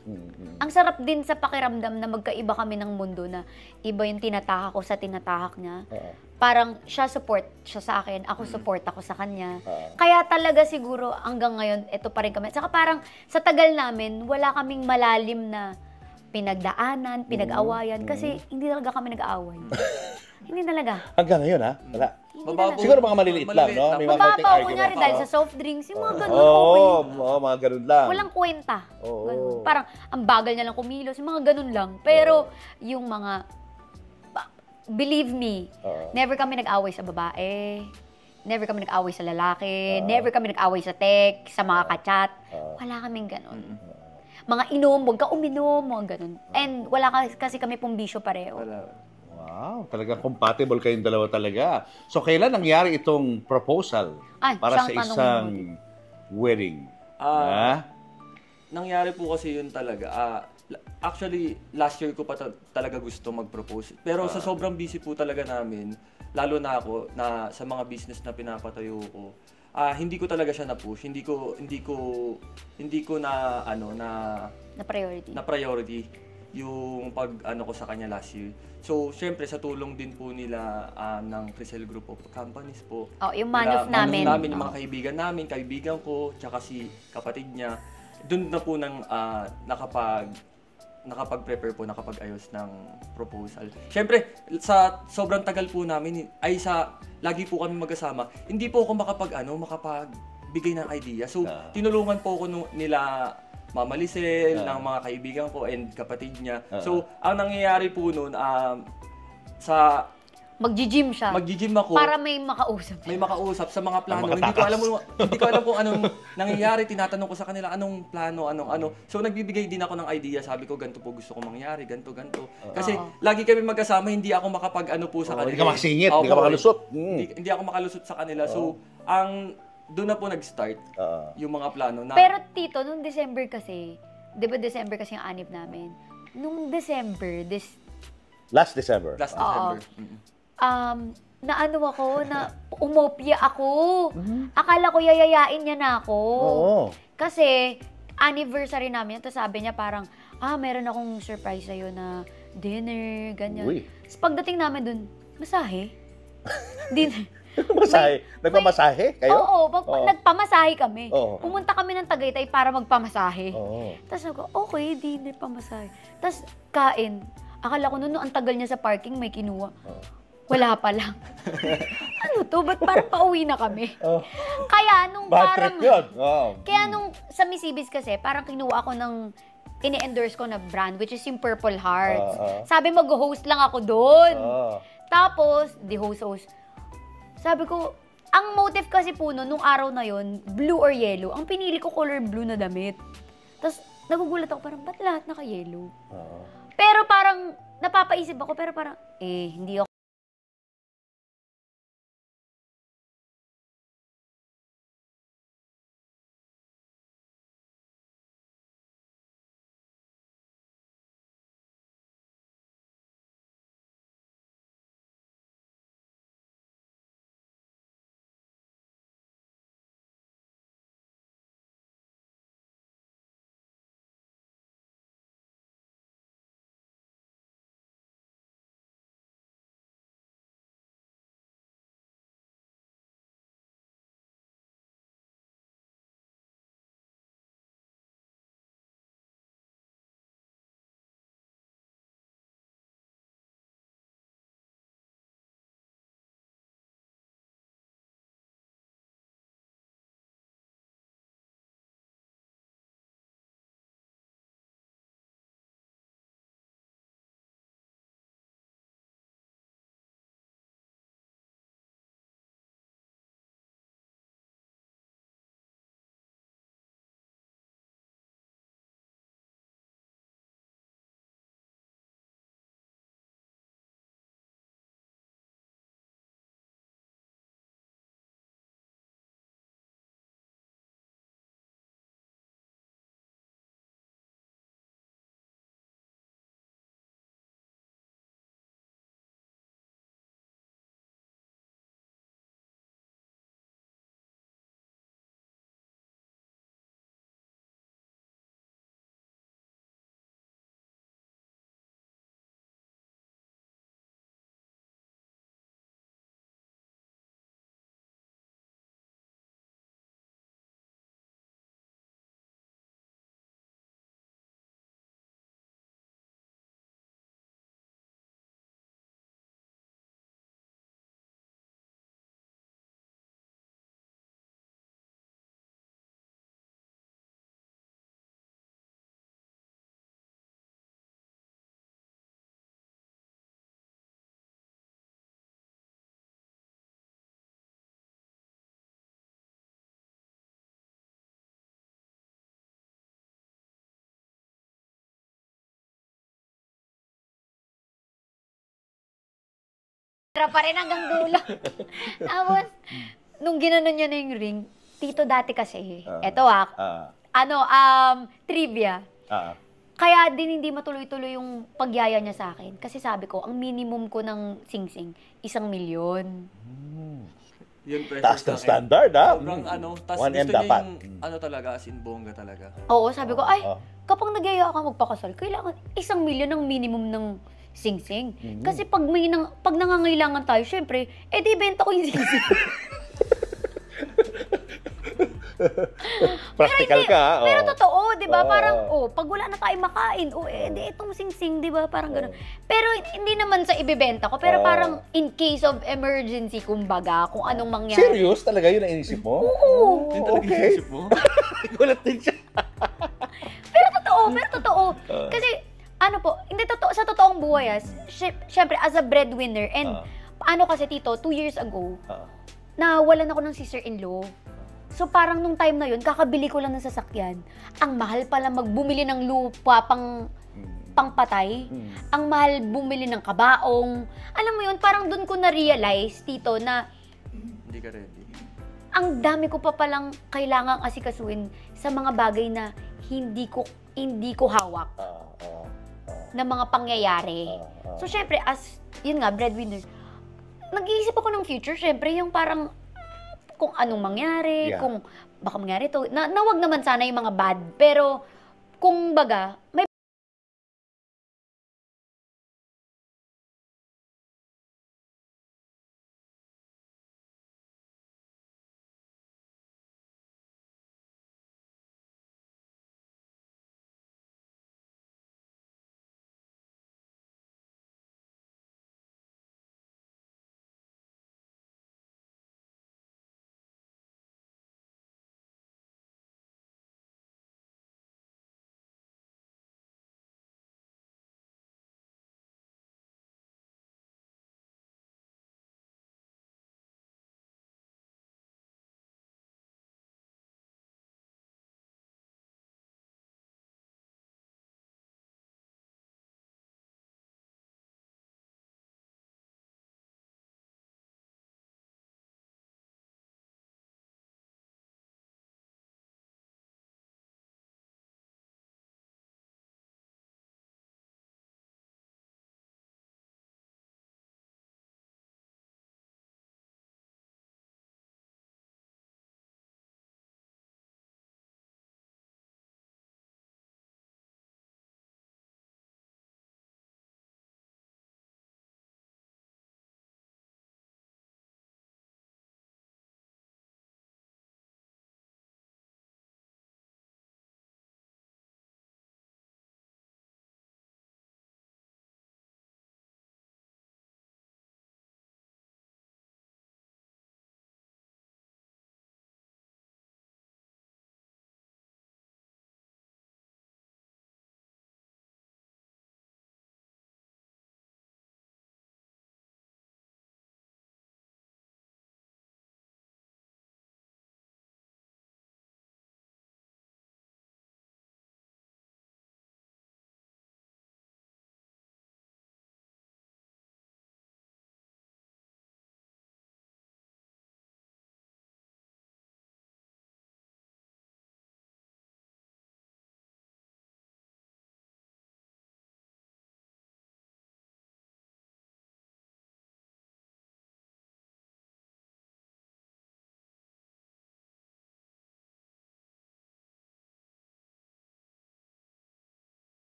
Ang sarap din sa pakiramdam na magkaiba kami ng mundo na iba yung tinatahak ko sa tinatahak niya. Parang siya support siya sa akin, ako support ako sa kanya. Kaya talaga siguro hanggang ngayon, ito pa rin kami. Saka parang sa tagal namin, wala kaming malalim na pinagdaanan, pinag-awayan kasi hindi talaga kami nag-aaway. Hindi talaga. Hanggang ngayon, ha? Wala. Siguro mga maliliit lang, no? May mga konting mababaw, kunyari dahil sa soft drinks, yung mga ganun. Oo, mga ganun lang. Walang kwenta. Ganun. Parang, ang bagal niya lang kumilos, yung mga ganun lang. Pero, yung mga, believe me, never kami nag-away sa babae, never kami nag-away sa lalaki, never kami nag-away sa tech, sa mga kachat. Wala kaming ganun. Mga inom, huwag ka uminom, mga ganun. And wala kasi kami pong bisyo pareho. Wow, talagang compatible kayong dalawa talaga. So, kailan nangyari itong proposal para sa isang wedding? Nangyari po kasi yun talaga. Actually, last year ko pa talaga gusto mag-propose. Pero sa sobrang busy po talaga namin, lalo na ako, na sa mga business na pinapatayo ko, hindi ko talaga siya na-push. Hindi ko na priority yung ko sa kanya last year. So, syempre, sa tulong din po nila ng Crisel Group of Companies po. Yung manuf namin. Yung mga kaibigan ko, tsaka si kapatid niya. Doon na po nakapag-prepare po, nakapag-ayos ng proposal. Syempre, sa sobrang tagal po namin, lagi po kami magkasama, hindi po ako makapagbigay ng idea. So, tinulungan po ako nila Mama Lisel, ng mga kaibigan ko and kapatid niya. So, ang nangyayari po noon, Mag-gym siya. Mag-gym ako. Para may makausap. May makausap sa mga plano. Makatakas. Hindi ko alam kung anong nangyayari. Tinatanong ko sa kanila anong plano, anong ano. So nagbibigay din ako ng idea. Sabi ko ganito po gusto ko mangyari, ganito. Kasi lagi kami magkasama, hindi ako makapag-ano po sa kanila. Hindi ka makasingit, hindi ka makalusot. Hindi ako makalusot sa kanila. So doon na po nag-start yung mga plano na. Pero tito, nung December kasi, di ba December kasi yung anib namin? Nung December, Last December. na ano ako, na umopya ako. Akala ko yayayain niya na ako. Oo. Kasi, anniversary namin, ito sabi niya parang, meron akong surprise sa'yo na dinner, ganyan. Uy. Tapos pagdating namin dun, masahe? Dinner. Masahe? Nagpamasahe kayo? Oo, nagpamasahe kami. Oo. Pumunta kami ng Tagaytay para magpamasahe. Oo. Tapos ako, okay, dinner, pamasahe. Tapos kain. Akala ko noon, ang tagal niya sa parking, may kinuha. Wala pa lang. Ano to? Ba't parang pauwi na kami? Kaya nung Bad parang... trip yun. Kaya nung sa Miss Ibis kasi, parang kinuha ako ng ini-endorse ko na brand, which is yung Purple Hearts. Sabi, mag-host lang ako doon. Tapos, di host. Sabi ko, ang motive kasi po nung araw na yon, blue or yellow. Ang pinili ko color blue na damit. Tapos, nagugulat ako, parang, ba't lahat naka-yellow? Pero parang, napapaisip ako, pero parang, hindi ako. Pa rin hanggang dulo. Tapos, nung ginanon niya na yung ring, tito dati kasi, trivia. Kaya din hindi matuloy-tuloy yung pagyaya niya sa akin. Kasi sabi ko, ang minimum ko ng sing-sing, 1 milyon. Yun, taas ng standard, ha? Sobrang tas 1M gusto niya dapat. yung, talaga, as in bongga talaga. Oo, sabi ko, kapag nagyaya ka magpakasal, kailangan 1 milyon ang minimum ng sing-sing. Kasi pag nangangailangan tayo, syempre, di benta ko yung sing-sing. Practical ka, Pero totoo, di ba? Parang, pag wala na tayo makain, di itong sing-sing, di ba? Parang gano'n. Pero hindi naman sa ibibenta ko, pero parang in case of emergency, kumbaga, kung anong mangyari. Serious? Talaga yun ang inisip mo? Oo. Yun talaga inisip mo? Gulat din siya. Pero totoo. Kasi, hindi totoo, sa totoong buhay, syempre, as a breadwinner, and ano kasi tito, 2 years ago, Oo. nawalan ako ng sister-in-law. So parang nung time na yun, kakabili ko lang ng sasakyan. Ang mahal pala magbumili ng lupa pangpatay. Ang mahal bumili ng kabaong. Alam mo yun, parang dun ko na-realize, tito, na Hindi ka ready. ang dami ko pa palang kailangang asikasuin sa mga bagay na hindi ko hawak na mga pangyayari. So syempre, as, yun nga, breadwinner, nag-iisip ako ng future, syempre, yung parang kung anong mangyari, kung baka mangyari to, na wag naman sana yung mga bad, pero kung baga, may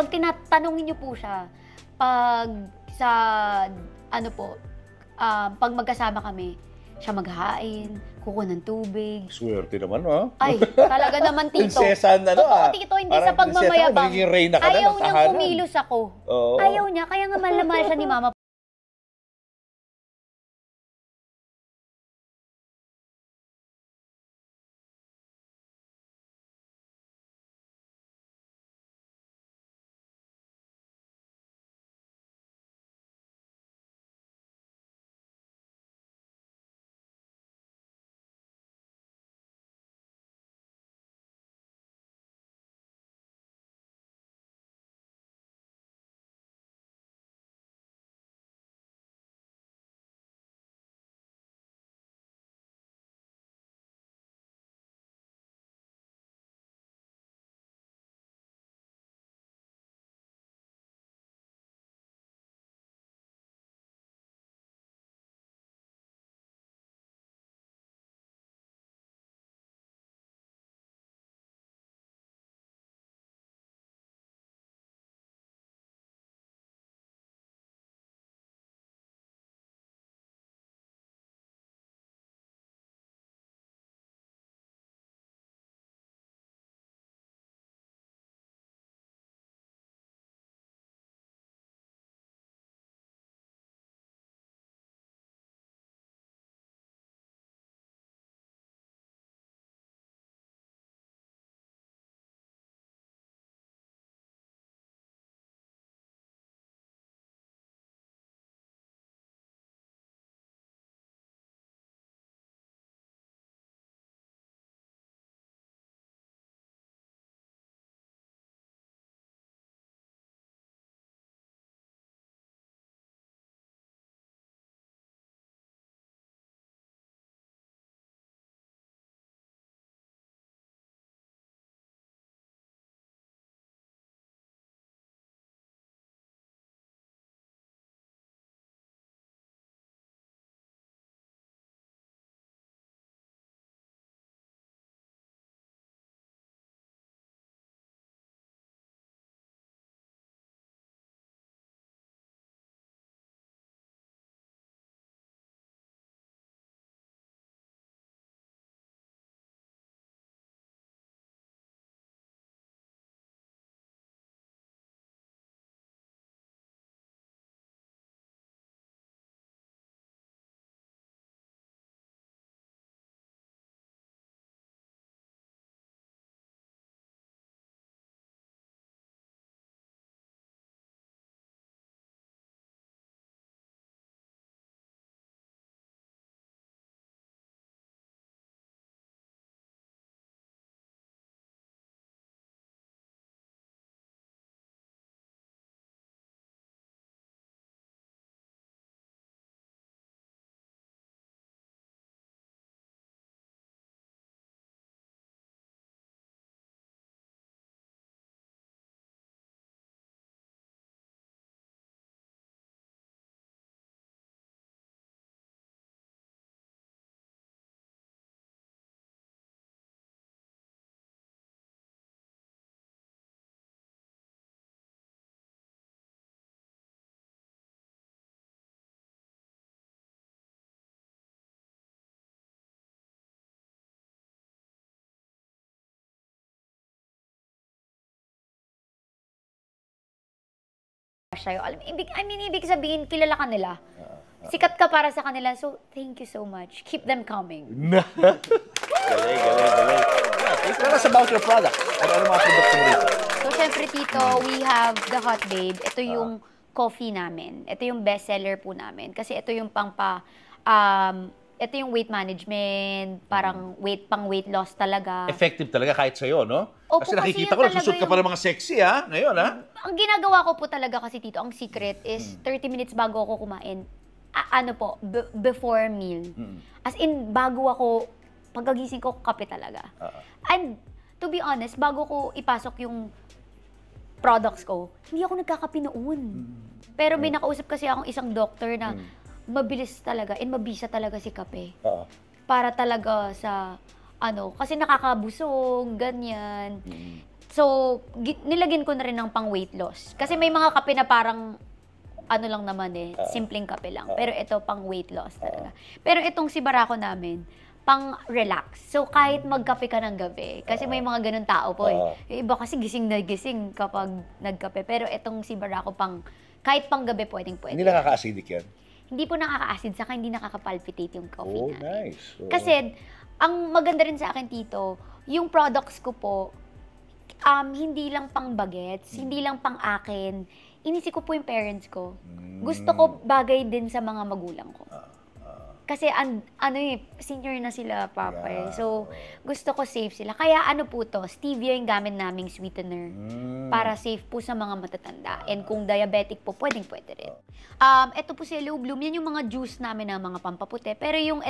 pag tinatanungin niyo po siya, pag sa, pag magkasama kami, siya maghahain, kukuha ng tubig. Swerte naman, ha? Ay, talaga naman, Tito. Prinsesa na, no? Totoo, Tito, hindi sa pagmamayabang. Magiging reyna ka na Ayaw ng niyang tahanan. kumilos ako. Oo. Ayaw niya, kaya nga mahal na mahal siya ni Mama. Siya yung, ibig sabihin, kilala ka nila. Sikat ka para sa kanila. So, thank you so much. Keep them coming. Galing. Tell us about your product. Ano mga products mo dito? So, syempre, Tito, we have the Hot Babe. Ito yung coffee namin. Ito yung bestseller po namin. Kasi ito yung ito yung weight management, parang pang weight loss talaga. Effective talaga kahit sa'yo, no? Opo, kasi nakikita kasi ko, nagsusot ka pa ng mga sexy, ha? Ngayon, ha? Ang ginagawa ko po talaga kasi, Tito, ang secret is 30 minutes bago ako kumain. Before meal. As in, bago ako, pagkagising ko, kape talaga. And, to be honest, bago ko ipasok yung products ko, hindi ako nagkakape noon. Pero may nakausap kasi akong isang doctor na mabilis talaga and mabisa talaga si kape. Para talaga sa, kasi nakakabusog, ganyan. So, nilagyan ko na rin ng pang weight loss. Kasi may mga kape na parang ano lang naman simpleng kape lang. Pero ito pang weight loss talaga. Pero itong si Barako namin, pang relax. So, kahit magkape ka ng gabi, kasi may mga ganun tao po Yung iba kasi gising na gising kapag nagkape. Pero itong si Barako kahit pang gabi pwede. Hindi nakaka-acidic yan? Hindi po nakaka-acid, saka hindi nakaka-palpitate yung coffee natin. Nice. Kasi, ang maganda rin sa akin, Tito, yung products ko po, hindi lang pang bagets, hindi lang pang akin, inisip ko po yung parents ko. Gusto ko bagay din sa mga magulang ko. Kasi senior na sila, Papa. So, gusto ko safe sila. Kaya ano po to, stevia yung gamit naming sweetener. Para safe po sa mga matatanda. And kung diabetic po, pwede rin. Ito po si Hello Bloom, yan yung mga juice namin na mga pampaputi. Pero yung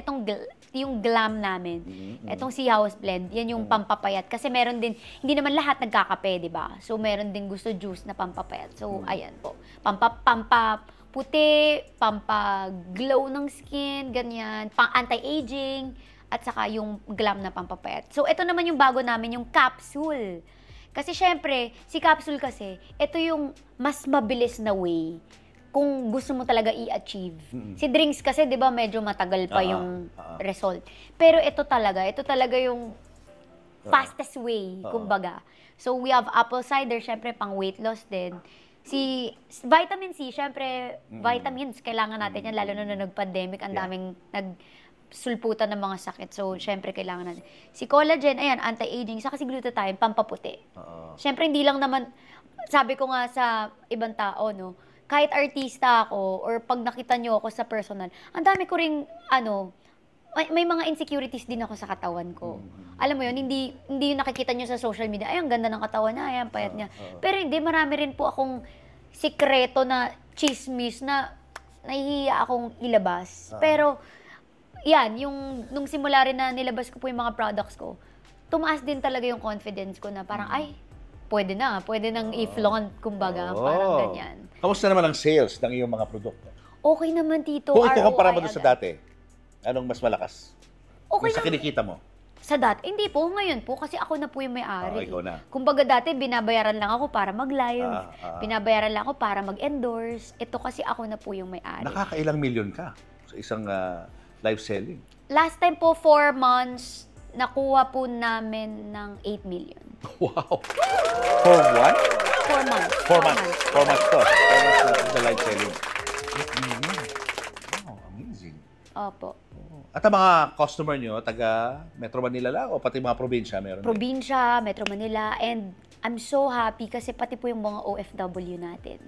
yung glam namin, etong si House Blend, yan yung pampapayat. Kasi meron din, hindi naman lahat nagkakape, di ba? So, meron din gusto juice na pampapayat. So, ayan po. Puti, pampaglow ng skin, ganyan, pang anti-aging, at saka yung glam na pampapayat. So, ito naman yung bago namin, yung capsule. Kasi syempre, si capsule kasi, ito yung mas mabilis na way kung gusto mo talaga i-achieve. Si drinks kasi, di ba, medyo matagal pa yung result. Pero ito talaga yung fastest way, kumbaga. So, we have apple cider, syempre, pang weight loss din. Si vitamin C, syempre, vitamins, kailangan natin yan, lalo na nag-pandemic, ang daming nagsulputan ng mga sakit. So, syempre, kailangan natin. Si collagen, ayan, anti-aging, saka si glutathione, pampaputi. Syempre, hindi lang naman, sabi ko nga sa ibang tao, no, kahit artista ako, or pag nakita nyo ako sa personal, ang dami ko ring, may mga insecurities din ako sa katawan ko. Alam mo yun, hindi yung nakikita nyo sa social media, ay, ang ganda ng katawan niya, ay, ang payat niya. Pero hindi, marami rin po akong sikreto na chismis na nahihiya akong ilabas. Pero, yan, nung simula rin na nilabas ko po yung mga products ko, tumaas din talaga yung confidence ko na parang, ay, pwede nang i-flaunt, kumbaga, parang ganyan. Kamusta naman ang sales ng iyong mga produkto? Okay naman, Tito. Kung ikukumpara mo doon sa dati, anong mas malakas? Okay sa kinikita mo? Sa dati, hindi po. Ngayon po, kasi ako na po yung may-ari. Ikaw na. Kumbaga dati, binabayaran lang ako para mag-live. Binabayaran lang ako para mag-endorse. Ito kasi ako na po yung may-ari. Nakakailang milyon ka sa isang live selling? Last time po, 4 months, nakuha po namin ng 8 million. Wow! For what? 4 months. 4 months. 4 months to. 4 months na the live selling. 8 million. Wow, amazing. Opo. At ang mga customer nyo, taga Metro Manila lang o pati mga probinsya meron? Probinsya, Metro Manila, and I'm so happy kasi pati po yung mga OFW natin.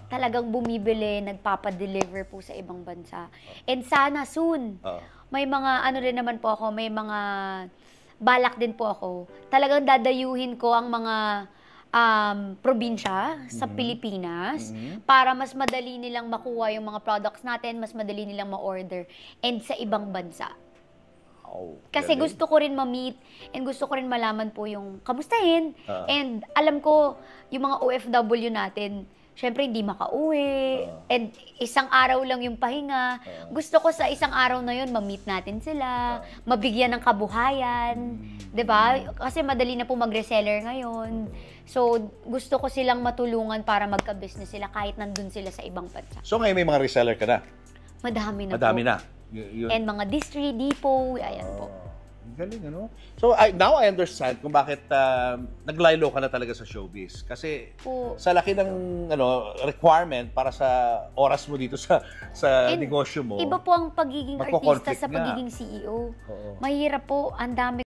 Talagang bumibili, nagpapadeliver po sa ibang bansa. And sana soon, may mga rin naman po ako, may mga balak din po ako. Talagang dadayuhin ko ang mga probinsya sa Pilipinas para mas madali nilang makuha yung mga products natin, mas madali nilang ma-order and sa ibang bansa. Kasi gusto ko rin ma-meet and gusto ko rin malaman po yung kamustahin. And alam ko, yung mga OFW natin, syempre hindi makauwi. And isang araw lang yung pahinga. Gusto ko sa isang araw na yun, ma-meet natin sila, mabigyan ng kabuhayan. 'Di ba? Kasi madali na po mag-reseller ngayon. So, gusto ko silang matulungan para magka-business sila kahit nandun sila sa ibang bansa. So, ngayon may mga reseller ka na? Madami na Madami po. na. And mga distri, depot, ayan po. Galing, ano? So, now I understand kung bakit naglaylo ka na talaga sa showbiz. Kasi sa laki ng requirement para sa oras mo dito sa negosyo mo. Iba po ang pagiging artista sa pagiging CEO. Mahirap po, ang dami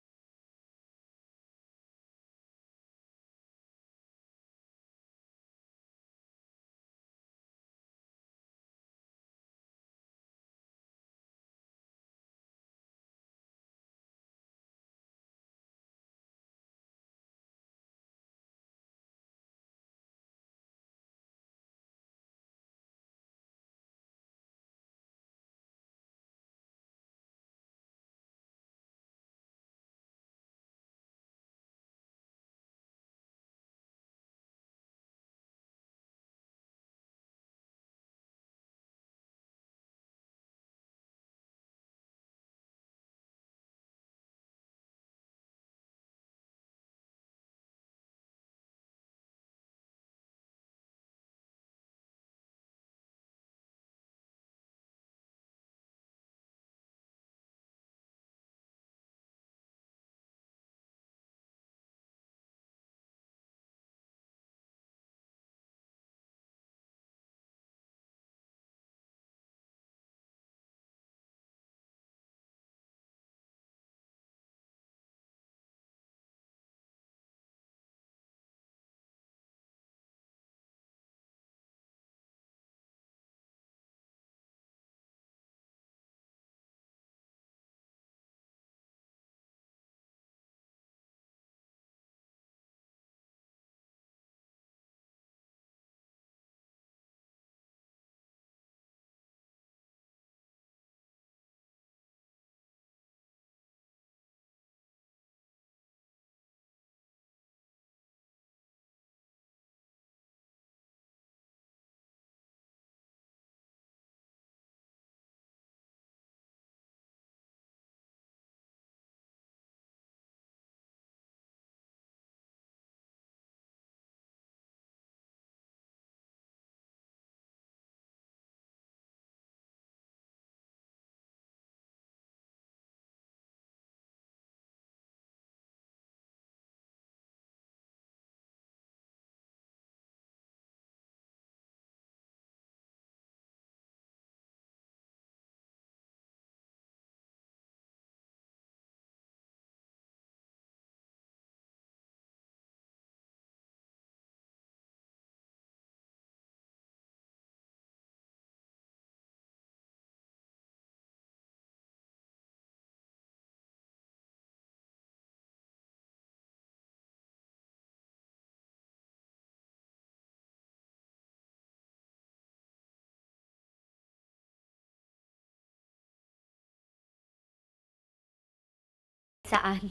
Saan?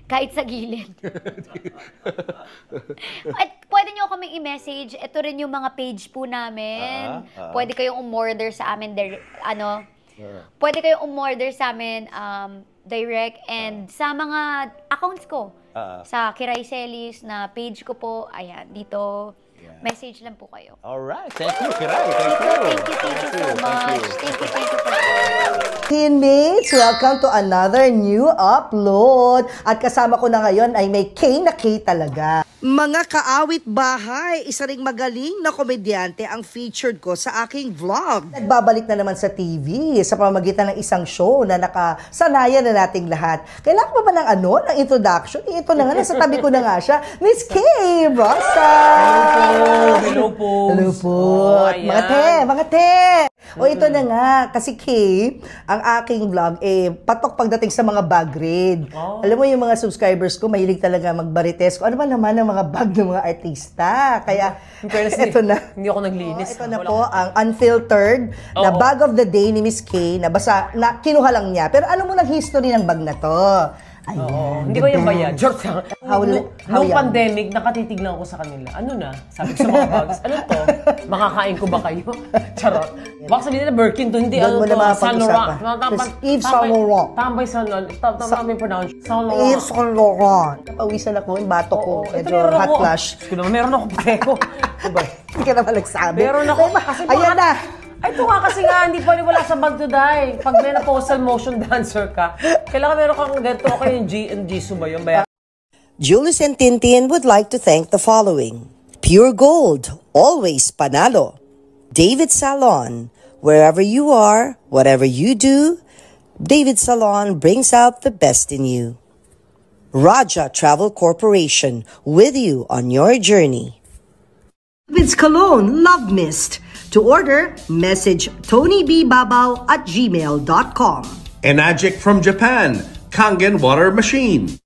Kahit sa gilid. At pwede nyo kami i-message. Ito rin yung mga page po namin. Pwede kayong umorder sa amin, pwede kayong umorder sa amin direct and sa mga accounts ko. Sa Kiray Celis na page ko po. Ayan, dito. Message lang po kayo. Alright. Thank you, Kiray. Thank you. Thank you so much. Thank you so much. Teammates, welcome to another new upload. At kasama ko na ngayon ay may K na K talaga. Mga kaawit bahay, isa ring magaling na komedyante ang featured ko sa aking vlog. Nagbabalik na naman sa TV sa pamamagitan ng isang show na nakasanayan na nating lahat. Kailangan pa ba ng ng introduction? Ito na nga, nasa tabi ko na nga siya, Miss K. Rosa! Hello po! Hello po! Mga te! O ito na nga, kasi K, ang aking vlog, patok pagdating sa mga bag raid. Alam mo yung mga subscribers ko, mahilig talaga magbarites ko. Ano ba naman ang mga bag ng mga artista? Kaya, ito na. Hindi ako naglinis. Ito na po, ang unfiltered na bag of the day ni Miss K, na kinuha lang niya. Pero ano mo ng history ng bag na to? Ayan, hindi ko yung bayad. Joke lang. Nung pandemic, nakatitignan ko sa kanila. Ano na? Sabi ko sa mga bags, ano to? Makakain ko ba kayo? Charot. Baka sabihin nila Birkin to, hindi ano to. Saint Laurent. Yves Saint Laurent. Tambay Saint Laurent. Tama yung pronounce. Saint Laurent. Yves Saint Laurent. Napawisan ako yung bato ko. Medyo hot flash. Meron ako preko. Hindi ka naman nagsabi. Meron ako. Ayan na. Ito nga kasi nga, hindi pa wala sa bag to die. Pag may na-postal motion dancer ka, kailangan meron kang ganito ako yung Jisoo ba yun? Julius and Tintin would like to thank the following. Pure Gold, always panalo. David Salon, wherever you are, whatever you do, David Salon brings out the best in you. Raja Travel Corporation, with you on your journey. David's Cologne Love Mist. To order, message tonybbabaw@gmail.com. Enagic from Japan, Kangen Water Machine.